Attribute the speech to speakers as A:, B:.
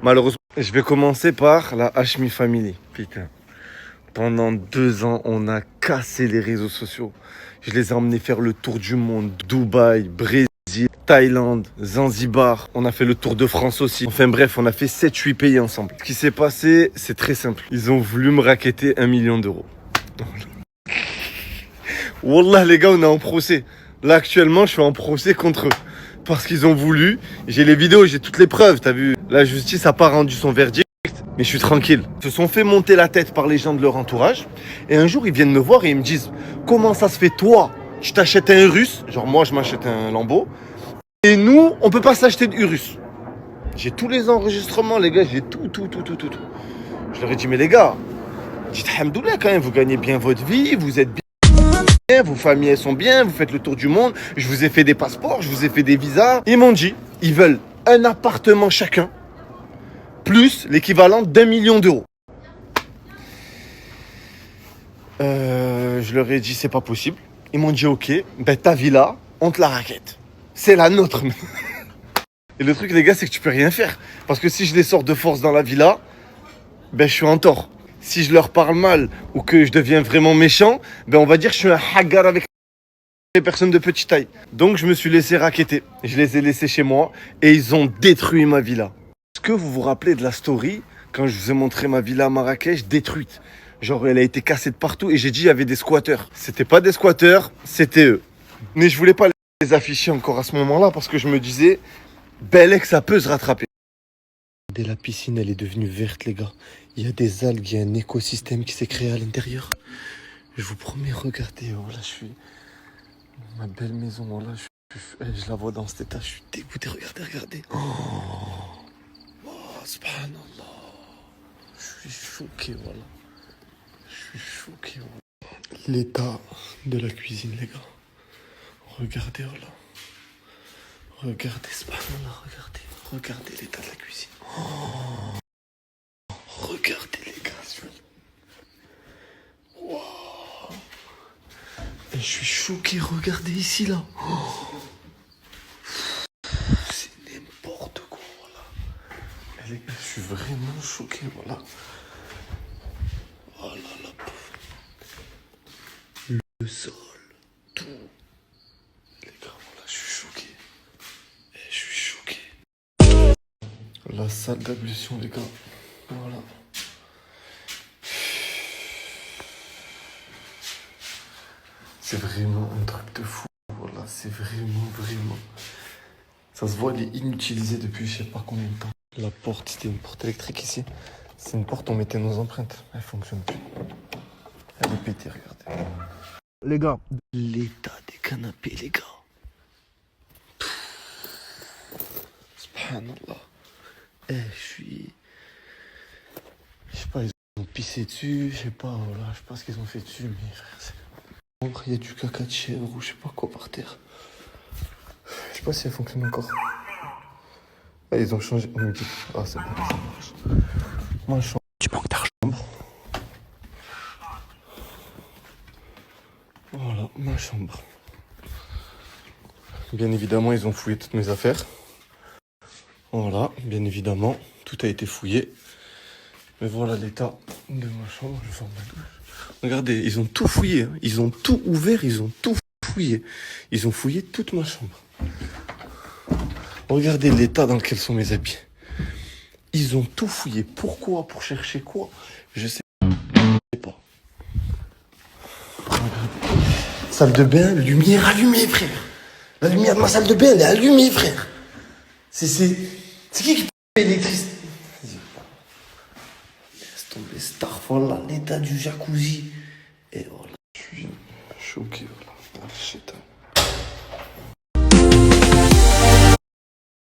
A: Malheureusement, je vais commencer par la Hashmi Family. Putain. Pendant 2 ans, on a cassé les réseaux sociaux. Je les ai emmenés faire le tour du monde. Dubaï, Brésil, Thaïlande, Zanzibar. On a fait le tour de France aussi. Enfin bref, on a fait 7-8 pays ensemble. Ce qui s'est passé, c'est très simple. Ils ont voulu me racketter 1 million d'euros. Wallah les gars, on est en procès. Là actuellement, je suis en procès contre eux. Parce qu'ils ont voulu. J'ai les vidéos, j'ai toutes les preuves, t'as vu. La justice n'a pas rendu son verdict. Mais je suis tranquille. Ils se sont fait monter la tête par les gens de leur entourage. Et un jour, ils viennent me voir et ils me disent: comment ça se fait, toi, tu t'achètes un Urus, genre moi, je m'achète un Lambo, et nous, on peut pas s'acheter de Urus. J'ai tous les enregistrements, les gars, j'ai tout. Je leur ai dit: mais les gars, dites Hamdoullah quand même, vous gagnez bien votre vie, vous êtes bien, vos familles elles sont bien, vous faites le tour du monde, je vous ai fait des passeports, je vous ai fait des visas. Ils m'ont dit: ils veulent un appartement chacun, plus l'équivalent d'1 million d'euros. Je leur ai dit: c'est pas possible. Ils m'ont dit: ok, ben ta villa, on te la raquette. C'est la nôtre. Et le truc les gars, c'est que tu peux rien faire. Parce que si je les sors de force dans la villa, ben je suis en tort. Si je leur parle mal ou que je deviens vraiment méchant, ben on va dire que je suis un hagar avec les personnes de petite taille. Donc je me suis laissé racketter. Je les ai laissés chez moi et ils ont détruit ma villa. Est-ce que vous vous rappelez de la story quand je vous ai montré ma villa à Marrakech détruite? Genre elle a été cassée de partout et j'ai dit il y avait des squatteurs. C'était pas des squatteurs, c'était eux. Mais je voulais pas les afficher encore à ce moment-là parce que je me disais Bellec ça peut se rattraper. Dès la piscine elle est devenue verte les gars. Il y a des algues, il y a un écosystème qui s'est créé à l'intérieur. Je vous promets, regardez, oh là je suis... Ma belle maison, oh là je la vois dans cet état, je suis dégoûté, regardez. Oh, subhanallah. Je suis choqué, voilà. Je suis choqué. L'état de la cuisine, les gars. Regardez, oh là. Regardez, subhanallah, regardez l'état de la cuisine. Oh, regardez, les gars. Wow. Et je suis choqué, regardez ici, là. Oh. C'est n'importe quoi, voilà. Et les gars, je suis vraiment choqué, voilà. Oh là là. Le sol, tout. Les gars, voilà, je suis choqué. Et je suis choqué. La salle d'ablution, les gars. Voilà. C'est vraiment un truc de fou. Voilà, c'est vraiment. Ça se voit, elle est inutilisée depuis je sais pas combien de temps. La porte, c'était une porte électrique ici. C'est une porte, on mettait nos empreintes. Elle fonctionne plus. Elle est pétée, regardez. Les gars, l'état des canapés, les gars. Subhanallah. Je suis... Je sais pas, ils ont pissé dessus, je sais pas, voilà, je sais pas ce qu'ils ont fait dessus, mais frère, il y a du caca de chèvre ou je sais pas quoi par terre. Je sais pas si elle fonctionne encore. Ah, ils ont changé. On me dit. Ah, c'est bon, ça marche. Ma chambre. Tu manques d'argent. Voilà, ma chambre. Bien évidemment, ils ont fouillé toutes mes affaires. Voilà, bien évidemment, tout a été fouillé. Mais voilà l'état de ma chambre. Je ferme ma douche. Regardez, ils ont tout fouillé. Hein. Ils ont tout ouvert, ils ont tout fouillé. Ils ont fouillé toute ma chambre. Regardez l'état dans lequel sont mes habits. Ils ont tout fouillé. Pourquoi? Pour chercher quoi? Je sais pas. Regardez. Salle de bain, lumière allumée, frère. La lumière de ma salle de bain, elle est allumée, frère. C'est qui paye l'électricité? Laisse tomber, star, voilà l'état du jacuzzi. Et voilà, je suis choqué.